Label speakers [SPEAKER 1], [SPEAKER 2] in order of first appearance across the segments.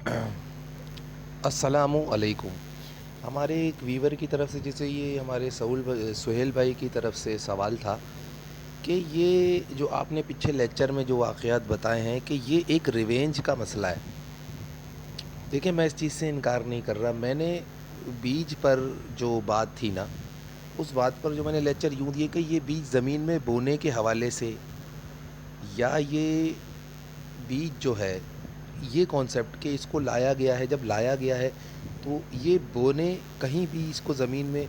[SPEAKER 1] अस्सलामु अलैकुम। हमारे एक वीवर की तरफ से, जैसे ये हमारे सुहेल भाई की तरफ से सवाल था कि ये जो आपने पीछे लेक्चर में जो वाक़यात बताए हैं कि ये एक रिवेंज का मसला है। देखिए, मैं इस चीज़ से इनकार नहीं कर रहा। मैंने बीज पर जो बात थी ना, उस बात पर जो मैंने लेक्चर यूँ दिए कि ये बीज ज़मीन में बोने के हवाले से, या ये बीज जो है, ये कॉन्सेप्ट कि इसको लाया गया है, जब लाया गया है तो ये बोने कहीं भी इसको ज़मीन में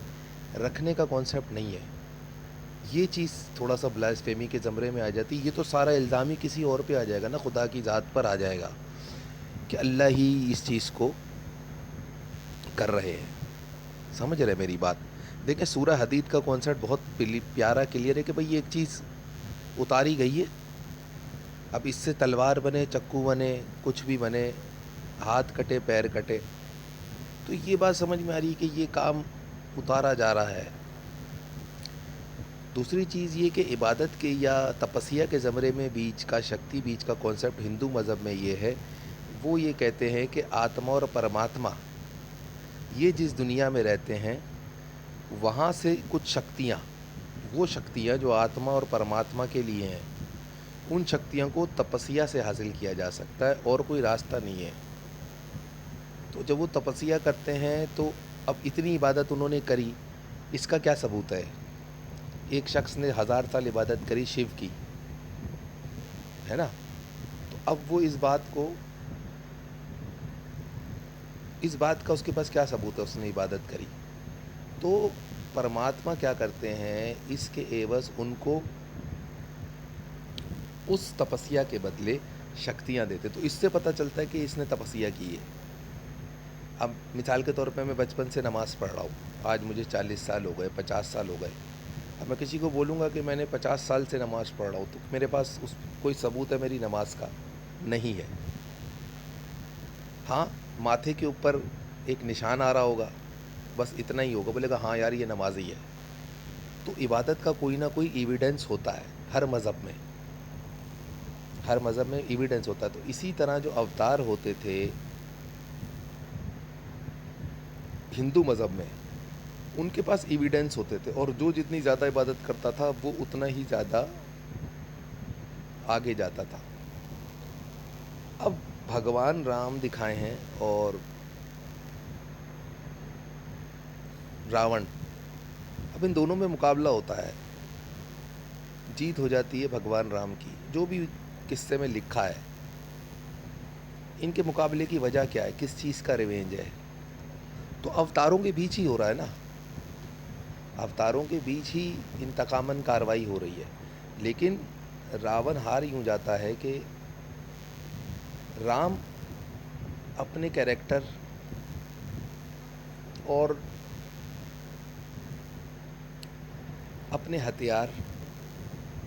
[SPEAKER 1] रखने का कॉन्सेप्ट नहीं है। ये चीज़ थोड़ा सा ब्लास्फेमी के ज़मरे में आ जाती है। ये तो सारा इल्ज़ाम ही किसी और पे आ जाएगा ना, खुदा की ज़ात पर आ जाएगा कि अल्लाह ही इस चीज़ को कर रहे हैं। समझ रहे मेरी बात? देखें, सूरह हदीद का कॉन्सेप्ट बहुत प्यारा क्लियर है कि भाई ये एक चीज़ उतारी गई है। अब इससे तलवार बने, चक्कू बने, कुछ भी बने, हाथ कटे, पैर कटे, तो ये बात समझ में आ रही है कि ये काम उतारा जा रहा है। दूसरी चीज़ ये कि इबादत के या तपस्या के ज़मरे में बीज का, शक्ति बीज का कॉन्सेप्ट हिंदू मज़हब में ये है, वो ये कहते हैं कि आत्मा और परमात्मा ये जिस दुनिया में रहते हैं, वहाँ से कुछ शक्तियाँ, वो शक्तियाँ जो आत्मा और परमात्मा के लिए हैं, उन शक्तियों को तपस्या से हासिल किया जा सकता है और कोई रास्ता नहीं है। तो जब वो तपस्या करते हैं तो अब इतनी इबादत उन्होंने करी, इसका क्या सबूत है? एक शख्स ने 1000 साल इबादत करी शिव की, है ना? तो अब वो इस बात का उसके पास क्या सबूत है उसने इबादत करी? तो परमात्मा क्या करते हैं, इसके एवज़ उनको उस तपस्या के बदले शक्तियाँ देते। तो इससे पता चलता है कि इसने तपस्या की है। अब मिसाल के तौर पे मैं बचपन से नमाज़ पढ़ रहा हूँ, आज मुझे 40 साल हो गए, 50 साल हो गए। अब मैं किसी को बोलूँगा कि मैंने 50 साल से नमाज़ पढ़ रहा हूँ, तो मेरे पास उस कोई सबूत है मेरी नमाज का? नहीं है। हाँ, माथे के ऊपर एक निशान आ रहा होगा, बस इतना ही होगा, बोलेगा हाँ यार ये नमाज़ी है। तो इबादत का कोई ना कोई एविडेंस होता है हर मज़हब में, हर मज़हब में एविडेंस होता है। तो इसी तरह जो अवतार होते थे हिंदू मज़हब में, उनके पास एविडेंस होते थे, और जो जितनी ज़्यादा इबादत करता था वो उतना ही ज़्यादा आगे जाता था। अब भगवान राम दिखाए हैं और रावण, अब इन दोनों में मुकाबला होता है, जीत हो जाती है भगवान राम की। जो भी किस्से में लिखा है, इनके मुकाबले की वजह क्या है, किस चीज़ का रिवेंज है? तो अवतारों के बीच ही हो रहा है ना, अवतारों के बीच ही इंतकामन कार्रवाई हो रही है। लेकिन रावण हार यूँ जाता है कि राम अपने कैरेक्टर और अपने हथियार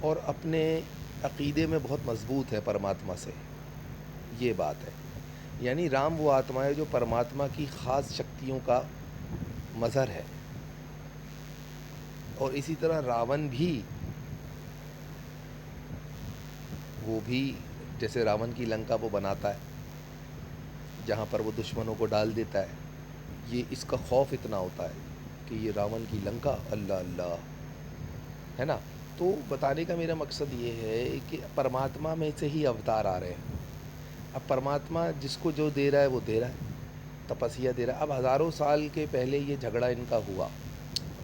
[SPEAKER 1] और अपने अक़ीदे में बहुत मज़बूत है परमात्मा से, ये बात है। यानी राम वो आत्मा है जो परमात्मा की ख़ास शक्तियों का मज़हर है। और इसी तरह रावण भी, वो भी जैसे रावण की लंका वो बनाता है, जहाँ पर वो दुश्मनों को डाल देता है, ये इसका खौफ इतना होता है कि ये रावण की लंका, अल्लाह अल्लाह, है ना? तो बताने का मेरा मकसद ये है कि परमात्मा में से ही अवतार आ रहे हैं। अब परमात्मा जिसको जो दे रहा है वो दे रहा है, तपस्या दे रहा है। अब हज़ारों साल के पहले ये झगड़ा इनका हुआ,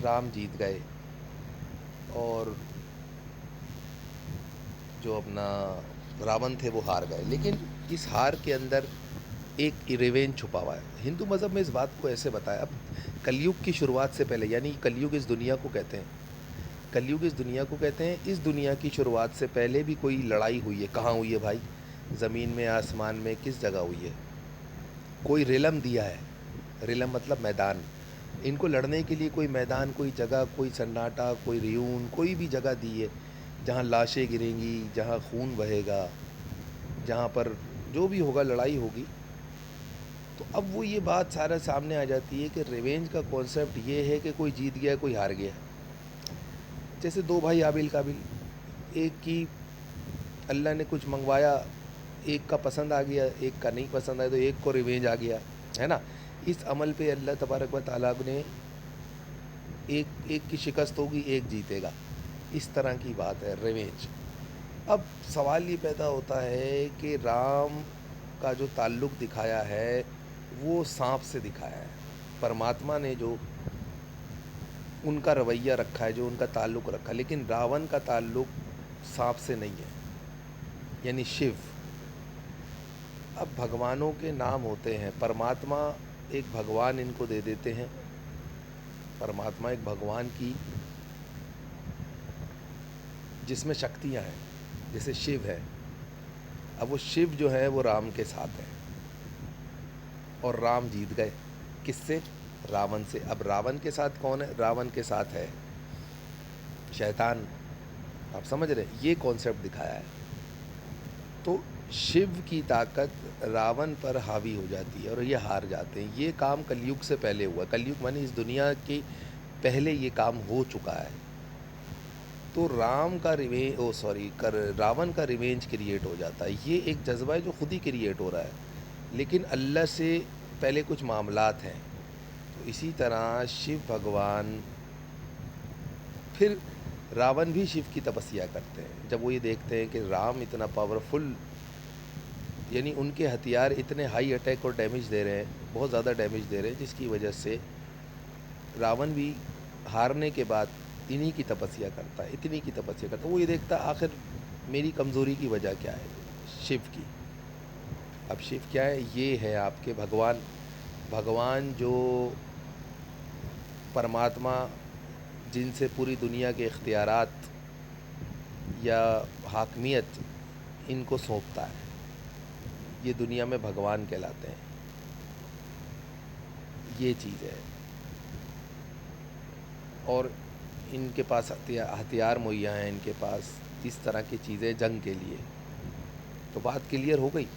[SPEAKER 1] राम जीत गए और जो अपना रावण थे वो हार गए। लेकिन इस हार के अंदर एक रिवेंज छुपा हुआ है। हिंदू मज़हब में इस बात को ऐसे बताया, अब कलयुग की शुरुआत से पहले, यानी कलयुग इस दुनिया को कहते हैं, कलयुग इस दुनिया को कहते हैं, इस दुनिया की शुरुआत से पहले भी कोई लड़ाई हुई है। कहाँ हुई है भाई? ज़मीन में, आसमान में, किस जगह हुई है? कोई रिलम दिया है, रिलम मतलब मैदान। इनको लड़ने के लिए कोई मैदान, कोई जगह, कोई सन्नाटा, कोई रियून, कोई भी जगह दी है जहाँ लाशें गिरेंगी, जहाँ खून बहेगा, जहाँ पर जो भी होगा लड़ाई होगी। तो अब वो ये बात सारा सामने आ जाती है कि रिवेंज का कॉन्सेप्ट ये है कि कोई जीत गया, कोई हार गया। जैसे दो भाई हाबिल काबिल, एक की अल्लाह ने कुछ मंगवाया, एक का पसंद आ गया, एक का नहीं पसंद आया तो एक को रिवेंज आ गया, है ना। इस अमल पे अल्लाह तबारक व ताला ने एक एक की शिकस्त होगी, एक जीतेगा, इस तरह की बात है रिवेंज। अब सवाल ये पैदा होता है कि राम का जो ताल्लुक़ दिखाया है वो सांप से दिखाया है। परमात्मा ने जो उनका रवैया रखा है, जो उनका ताल्लुक़ रखा है, लेकिन रावण का ताल्लुक़ सांप से नहीं है, यानी शिव। अब भगवानों के नाम होते हैं, परमात्मा एक भगवान इनको दे देते हैं। परमात्मा एक भगवान की जिसमें शक्तियाँ हैं, जैसे शिव है। अब वो शिव जो है वो राम के साथ है और राम जीत गए। किससे? रावण से। अब रावण के साथ कौन है? रावण के साथ है शैतान। आप समझ रहे हैं? ये कॉन्सेप्ट दिखाया है। तो शिव की ताकत रावण पर हावी हो जाती है और ये हार जाते हैं। ये काम कलयुग से पहले हुआ। कलयुग माने इस दुनिया के पहले ये काम हो चुका है। तो राम का रिवेंज, ओ सॉरी, कर रावण का रिवेंज क्रिएट हो जाता है। ये एक जज्बा है जो खुद ही क्रिएट हो रहा है, लेकिन अल्लाह से पहले कुछ मामलात हैं। तो इसी तरह शिव भगवान, फिर रावण भी शिव की तपस्या करते हैं। जब वो ये देखते हैं कि राम इतना पावरफुल, यानी उनके हथियार इतने हाई अटैक और डैमेज दे रहे हैं, बहुत ज़्यादा डैमेज दे रहे हैं, जिसकी वजह से रावण भी हारने के बाद इन्हीं की तपस्या करता है, इतनी की तपस्या करता है। वो ये देखता है आखिर मेरी कमज़ोरी की वजह क्या है? शिव की। अब शिव क्या है? ये है आपके भगवान। भगवान जो परमात्मा, जिनसे पूरी दुनिया के इख्तियारात या हाकमियत इनको सौंपता है, ये दुनिया में भगवान कहलाते हैं। ये चीज़ है। और इनके पास हथियार मुहैया हैं, इनके पास इस तरह की चीज़ें जंग के लिए। तो बात क्लियर हो गई।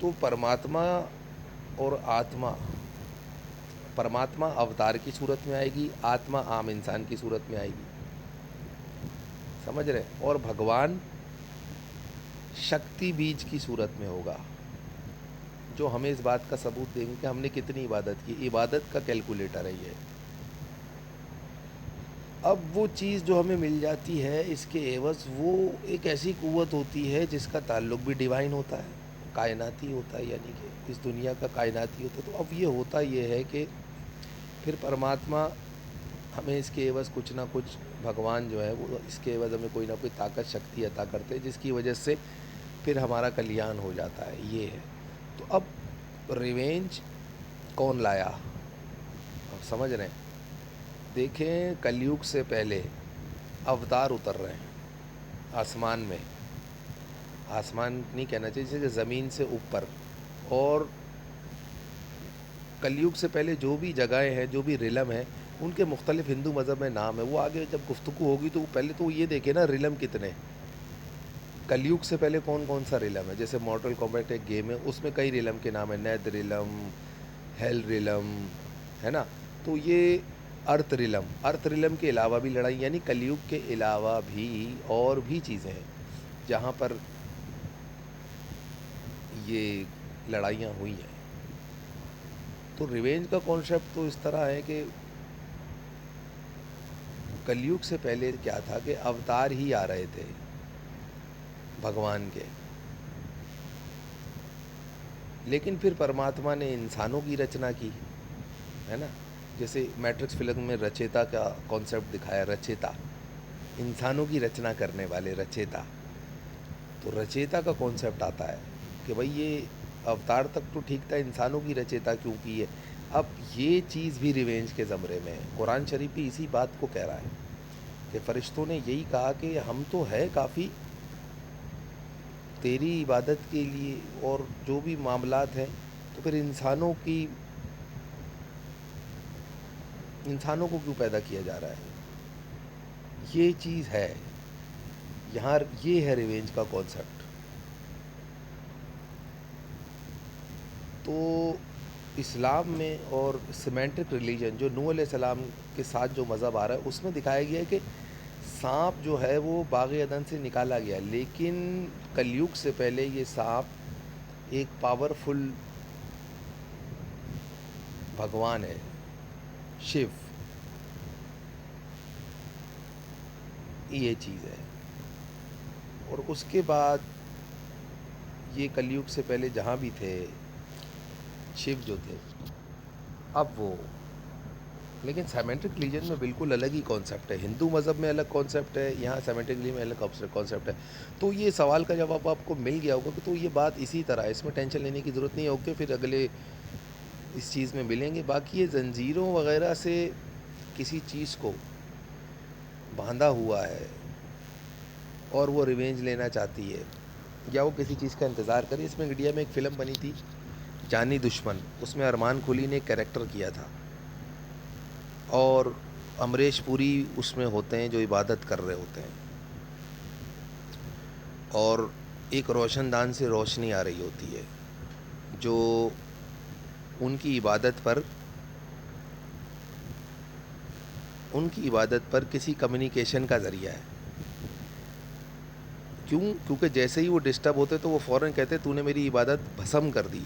[SPEAKER 1] तो परमात्मा और आत्मा, परमात्मा अवतार की सूरत में आएगी, आत्मा आम इंसान की सूरत में आएगी। समझ रहे? और भगवान शक्ति बीज की सूरत में होगा, जो हमें इस बात का सबूत देंगे कि हमने कितनी इबादत की। इबादत का कैलकुलेटर है ये। अब वो चीज़ जो हमें मिल जाती है, इसके एवज़ वो एक ऐसी क़ुव्वत होती है जिसका ताल्लुक़ भी डिवाइन होता है, कायनाती होता है, यानी कि इस दुनिया का कायनाती होता है। तो अब ये होता ये है कि फिर परमात्मा हमें इसके एवज़ कुछ ना कुछ, भगवान जो है वो इसके एवज़ हमें कोई ना कोई ताकत, शक्ति अता करते हैं, जिसकी वजह से फिर हमारा कल्याण हो जाता है। ये है। तो अब रिवेंज कौन लाया? आप समझ रहे हैं? देखें, कलयुग से पहले अवतार उतर रहे हैं आसमान में। आसमान नहीं कहना चाहिए, जैसे ज़मीन से ऊपर। और कलयुग से पहले जो भी जगहें हैं, जो भी रिलम हैं, उनके मुख्तलिफ हिंदू मज़हब में नाम है। वो आगे जब गुफ्तगू होगी तो पहले तो ये देखे ना रिलम कितने। कलयुग से पहले कौन कौन सा रिलम है? जैसे मॉर्टल कॉम्बैट एक गेम है, उसमें कई रिलम के नाम है। नैद रिलम, हेल रिलम, है ना। तो ये अर्थ रिलम, अर्थ रिलम के अलावा भी लड़ाई, यानी कलयुग के अलावा भी और भी चीज़ें हैं जहाँ पर ये लड़ाइयाँ हुई हैं। तो रिवेंज का कॉन्सेप्ट तो इस तरह है कि कलयुग से पहले क्या था कि अवतार ही आ रहे थे भगवान के, लेकिन फिर परमात्मा ने इंसानों की रचना की, है ना। जैसे मैट्रिक्स फिल्म में रचेता का कॉन्सेप्ट दिखाया, रचेता, इंसानों की रचना करने वाले, रचेता। तो रचेता का कॉन्सेप्ट आता है कि भाई ये अवतार तक तो ठीक था, इंसानों की रचेता क्यों की है? अब ये चीज़ भी रिवेंज के ज़मरे में है। कुरान शरीफ भी इसी बात को कह रहा है कि फ़रिश्तों ने यही कहा कि हम तो है काफ़ी तेरी इबादत के लिए और जो भी मामलात हैं, तो फिर इंसानों को क्यों पैदा किया जा रहा है? ये चीज़ है यहाँ, ये है रिवेंज का कॉन्सेप्ट। तो इस्लाम में और सिमेंटिक रिलीजन जो नूह अलैहिस्सलाम के साथ जो मज़हब आ रहा है, उसमें दिखाया गया है कि सांप जो है वो बाग़ अदन से निकाला गया, लेकिन कलयुग से पहले ये सांप एक पावरफुल भगवान है, शिव, ये चीज़ है। और उसके बाद ये कलयुग से पहले जहाँ भी थे शिव जो थे, अब वो, लेकिन सेमेंट्रिक रिलीजन में बिल्कुल अलग ही कॉन्सेप्ट है। हिंदू मज़हब में अलग कॉन्सेप्ट है, यहाँ सेमेंट्रिक रिलीजन में अलग कॉन्सेप्ट है। तो ये सवाल का जवाब आपको मिल गया होगा कि तो ये बात इसी तरह है, इसमें टेंशन लेने की ज़रूरत नहीं है। ओके, फिर अगले इस चीज़ में मिलेंगे। बाकी ये जंजीरों वगैरह से किसी चीज़ को बांधा हुआ है और वो रिवेंज लेना चाहती है, या वो किसी चीज़ का इंतज़ार करे। इसमें इंडिया में एक फ़िल्म बनी थी जानी दुश्मन, उसमें अरमान कोहली ने एक कैरेक्टर किया था और अमरीश पुरी उसमें होते हैं जो इबादत कर रहे होते हैं, और एक रोशनदान से रोशनी आ रही होती है जो उनकी इबादत पर किसी कम्युनिकेशन का ज़रिया है। क्यों? क्योंकि जैसे ही वो डिस्टर्ब होते तो वो फ़ौरन कहते तूने मेरी इबादत भस्म कर दी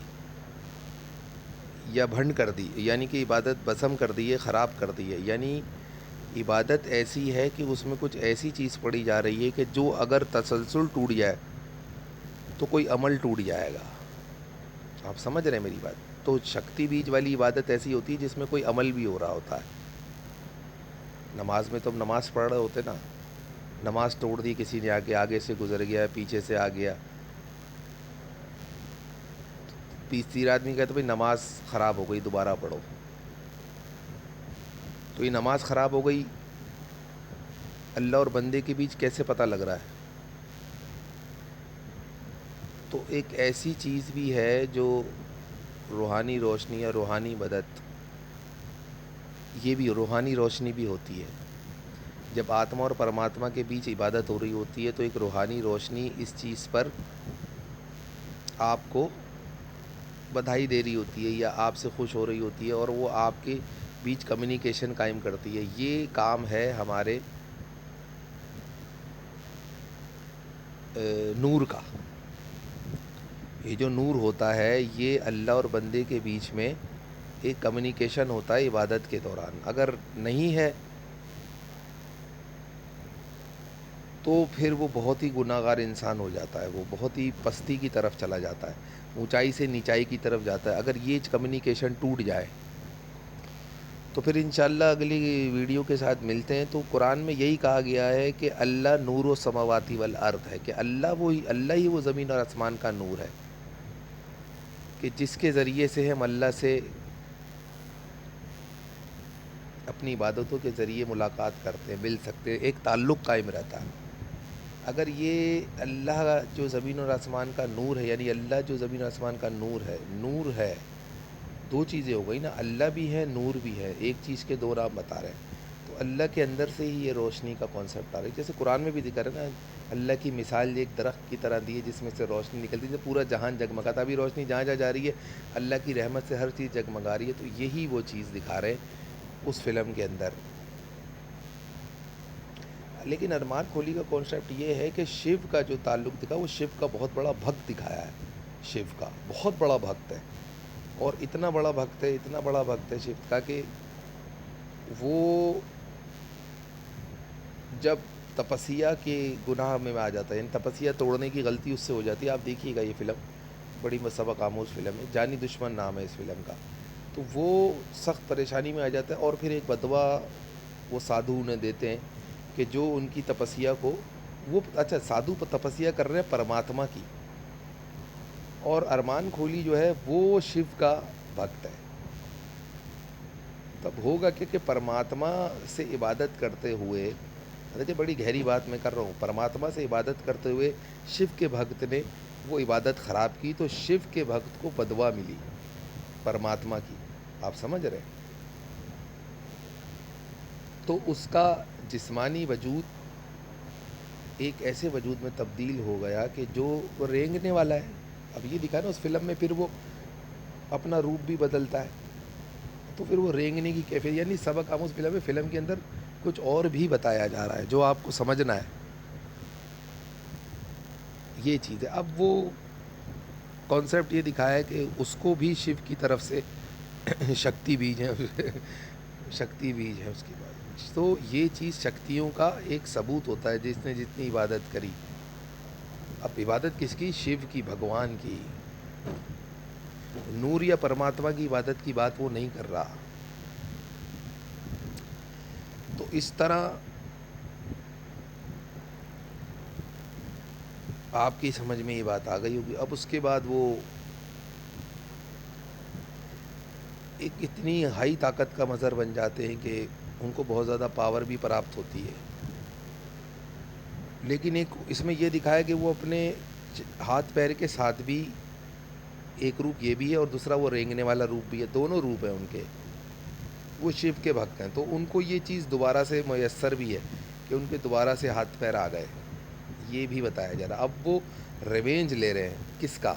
[SPEAKER 1] या भंड कर दी, यानी कि इबादत भस्म कर दी है, ख़राब कर दी है। यानी इबादत ऐसी है कि उसमें कुछ ऐसी चीज़ पड़ी जा रही है कि जो अगर तसलसल टूट जाए तो कोई अमल टूट जाएगा। आप समझ रहे हैं मेरी बात? तो शक्ति बीज वाली इबादत ऐसी होती है जिसमें कोई अमल भी हो रहा होता है। नमाज में तो हम नमाज़ पढ़ रहे होते ना, नमाज तोड़ दी किसी ने, आगे से गुजर गया, पीछे से आ गया, तीसरा आदमी कहता भाई नमाज ख़राब हो गई, दोबारा पढ़ो। तो ये नमाज ख़राब हो गई, अल्लाह और बंदे के बीच कैसे पता लग रहा है? तो एक ऐसी चीज़ भी है जो रूहानी रोशनी या रूहानी मदद, ये भी रूहानी रोशनी भी होती है। जब आत्मा और परमात्मा के बीच इबादत हो रही होती है तो एक रूहानी रोशनी इस चीज़ पर आपको बधाई दे रही होती है या आपसे खुश हो रही होती है, और वो आपके बीच कम्युनिकेशन कायम करती है। ये काम है हमारे नूर का। ये जो नूर होता है ये अल्लाह और बंदे के बीच में एक कम्युनिकेशन होता है इबादत के दौरान। अगर नहीं है तो फिर वो बहुत ही गुनाहगार इंसान हो जाता है, वो बहुत ही पस्ती की तरफ चला जाता है, ऊंचाई से नीचाई की तरफ जाता है। अगर ये कम्युनिकेशन टूट जाए तो फिर इंशाल्लाह अगली वीडियो के साथ मिलते हैं। तो कुरान में यही कहा गया है कि अल्लाह नूर व समावाती वल अर्द है, कि अल्लाह ही वो ज़मीन और आसमान का नूर है, कि जिसके ज़रिए से हम अल्लाह से अपनी इबादतों के ज़रिए मुलाकात करते हैं, मिल सकते हैं, एक ताल्लुक़ कायम रहता है। अगर ये अल्लाह जो ज़मीन और आसमान का नूर है, यानी अल्लाह जो ज़मीन और आसमान का नूर है, दो चीज़ें हो गई ना, अल्लाह भी है, नूर भी है, एक चीज़ के दो नाम बता रहे हैं। तो अल्लाह के अंदर से ही ये रोशनी का कॉन्सेप्ट आ रहा है। जैसे कुरान में भी जिक्र है ना, अल्लाह की मिसाल एक दरख्त की तरह दी है जिसमें से रोशनी निकलती है, जब पूरा जहान जगमगाता, अभी रोशनी जहाँ जहाँ जा रही है अल्लाह की रहमत से हर चीज़ जगमगा रही है। तो यही वो चीज़ दिखा रहे हैं उस फिल्म के अंदर। लेकिन अरमान कोहली का कॉन्सेप्ट ये है कि शिव का जो ताल्लुक़ दिखा, वो शिव का बहुत बड़ा भक्त दिखाया है। शिव का बहुत बड़ा भक्त है, और इतना बड़ा भक्त है, इतना बड़ा भक्त है शिव का कि वो जब तपस्या के गुनाह में आ जाता है, यानी तपस्या तोड़ने की गलती उससे हो जाती है। आप देखिएगा ये फ़िल्म बड़ी सबक आमोज़ फ़िल्म है, जानी दुश्मन नाम है इस फिल्म का। तो वो सख्त परेशानी में आ जाता है और फिर एक बदवा वो साधु उन्हें देते हैं कि जो उनकी तपस्या को, वो अच्छा साधु तपस्या कर रहे हैं परमात्मा की, और अरमान कोहली जो है वो शिव का भक्त है। तब होगा कि परमात्मा से इबादत करते हुए, देखिए बड़ी गहरी बात मैं कर रहा हूँ, परमात्मा से इबादत करते हुए शिव के भक्त ने वो इबादत ख़राब की तो शिव के भक्त को बदवा मिली परमात्मा की। आप समझ रहे हैं? तो उसका जिस्मानी वजूद एक ऐसे वजूद में तब्दील हो गया कि जो वो रेंगने वाला है। अब ये दिखा ना उस फिल्म में, फिर वो अपना रूप भी बदलता है, तो फिर वो रेंगने की कैफियत, यानी सबक आमोज़ फिल्म है। फिल्म के अंदर कुछ और भी बताया जा रहा है जो आपको समझना है, ये चीज़ है। अब वो कॉन्सेप्ट ये दिखाया है कि उसको भी शिव की तरफ से शक्ति बीज है शक्ति बीज है उसके बाद। तो ये चीज़ शक्तियों का एक सबूत होता है जिसने जितनी इबादत करी। अब इबादत किसकी? शिव की, भगवान की। नूर या परमात्मा की इबादत की बात वो नहीं कर रहा। तो इस तरह आपकी समझ में ये बात आ गई होगी। अब उसके बाद वो एक इतनी हाई ताकत का मज़हर बन जाते हैं कि उनको बहुत ज़्यादा पावर भी प्राप्त होती है। लेकिन एक इसमें ये दिखाया कि वो अपने हाथ पैर के साथ भी, एक रूप ये भी है और दूसरा वो रेंगने वाला रूप भी है, दोनों रूप हैं उनके। वो शिव के भक्त हैं, तो उनको ये चीज़ दोबारा से मयस्सर भी है कि उनके दोबारा से हाथ पैर आ गए, ये भी बताया जा रहा। अब वो रिवेंज ले रहे हैं, किसका?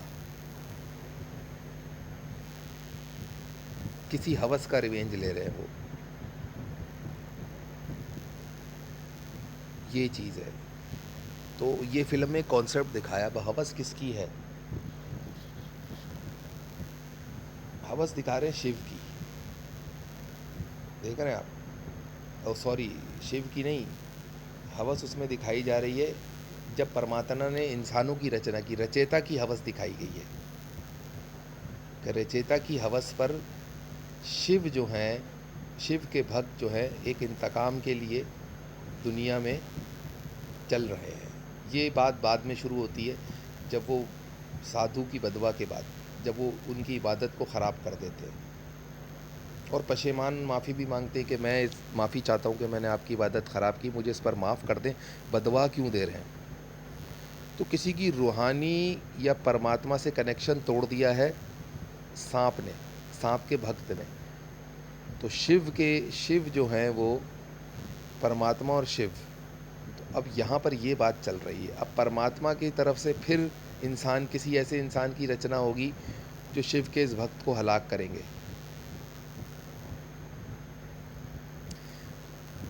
[SPEAKER 1] किसी हवस का रिवेंज ले रहे हैं वो, ये चीज़ है। तो ये फिल्म में कॉन्सेप्ट दिखाया। अब हवस किसकी है? हवस दिखा रहे हैं शिव की, देख रहे हैं आप? ओ सॉरी, शिव की नहीं, हवस उसमें दिखाई जा रही है जब परमात्मा ने इंसानों की रचना की, रचेता की हवस दिखाई गई है कि रचेता की हवस पर शिव जो हैं, शिव के भक्त जो हैं, एक इंतकाम के लिए दुनिया में चल रहे हैं। ये बात बाद में शुरू होती है जब वो साधु की बदवा के बाद, जब वो उनकी इबादत को ख़राब कर देते हैं और पशेमान माफ़ी भी मांगते हैं कि मैं माफ़ी चाहता हूँ कि मैंने आपकी इबादत ख़राब की, मुझे इस पर माफ़ कर दें। बदवा क्यों दे रहे हैं? तो किसी की रूहानी या परमात्मा से कनेक्शन तोड़ दिया है सांप ने, सांप के भक्त ने। तो शिव जो हैं वो परमात्मा और शिव, तो अब यहाँ पर ये बात चल रही है। अब परमात्मा की तरफ से फिर इंसान, किसी ऐसे इंसान की रचना होगी जो शिव के इस भक्त को हलाक करेंगे।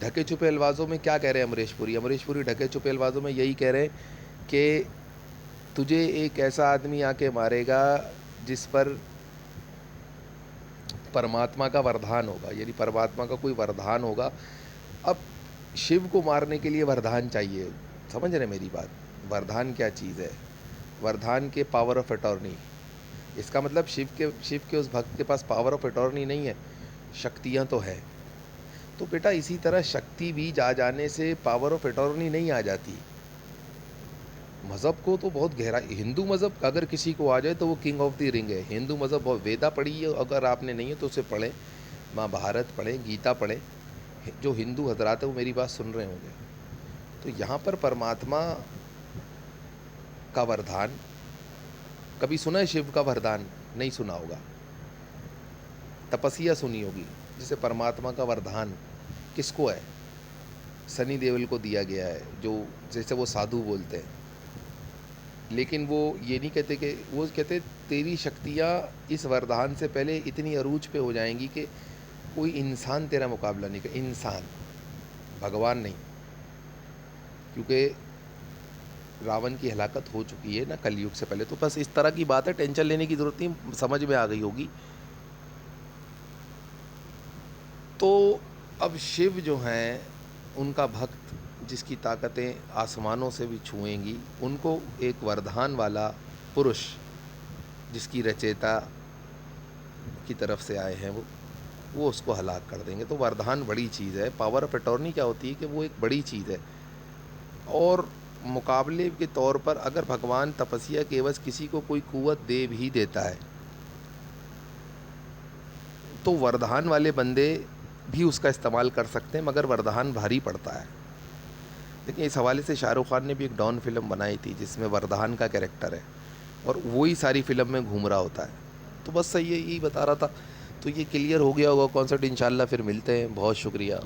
[SPEAKER 1] ढके छुपे अल्फाजों में क्या कह रहे हैं अमरीश पुरी? अमरीश पुरी ढके छुपे अल्फाजों में यही कह रहे हैं कि तुझे एक ऐसा आदमी आके मारेगा जिस पर परमात्मा का वरदान होगा, यानी परमात्मा का कोई वरदान होगा। अब शिव को मारने के लिए वरदान चाहिए, समझ रहे मेरी बात? वरदान क्या चीज़ है? वरदान के पावर ऑफ अटॉर्नी। इसका मतलब शिव के उस भक्त के पास पावर ऑफ अटॉर्नी नहीं है, शक्तियाँ तो है। तो बेटा इसी तरह शक्ति भी जा जाने से पावर ऑफ अटॉर्नी नहीं आ जाती। मज़हब को तो बहुत गहरा, हिंदू मज़हब अगर किसी को आ जाए तो वो किंग ऑफ द रिंग है। हिंदू मज़हब बहुत, वेदा पढ़ी है, अगर आपने नहीं है तो उसे पढ़ें, महाभारत पढ़ें, गीता पढ़ें। जो हिंदू हजरात है वो मेरी बात सुन रहे होंगे। तो यहाँ पर परमात्मा का वरदान, कभी सुना है शिव का वरदान? नहीं सुना होगा। तपस्या सुनी होगी जिसे परमात्मा का वरदान किसको है? सनी देओल को दिया गया है, जो जैसे वो साधु बोलते हैं। लेकिन वो ये नहीं कहते कि, वो कहते तेरी शक्तियाँ इस वरदान से पहले इतनी अरूज पे हो जाएंगी कि कोई इंसान तेरा मुकाबला नहीं कर, इंसान, भगवान नहीं, क्योंकि रावण की हलाकत हो चुकी है ना कलयुग से पहले। तो बस इस तरह की बात है, टेंशन लेने की ज़रूरत नहीं, समझ में आ गई होगी। तो अब शिव जो हैं, उनका भक्त जिसकी ताकतें आसमानों से भी छुएंगी, उनको एक वरदान वाला पुरुष जिसकी रचेता की तरफ से आए हैं वो उसको हलाक कर देंगे। तो वरदान बड़ी चीज़ है। पावर ऑफ अटॉर्नी क्या होती है कि वो एक बड़ी चीज़ है। और मुकाबले के तौर पर अगर भगवान तपस्या के एवज किसी को कोई कुव्वत दे भी देता है तो वरदान वाले बंदे भी उसका इस्तेमाल कर सकते हैं, मगर वरदान भारी पड़ता है। लेकिन इस हवाले से शाहरुख खान ने भी एक डॉन फिल्म बनाई थी जिसमें वरदान का कैरेक्टर है और वही सारी फिल्म में घूम रहा होता है। तो बस सही है, यही बता रहा था। तो ये क्लियर हो गया होगा कॉन्सेप्ट। इंशाल्लाह फिर मिलते हैं। बहुत शुक्रिया।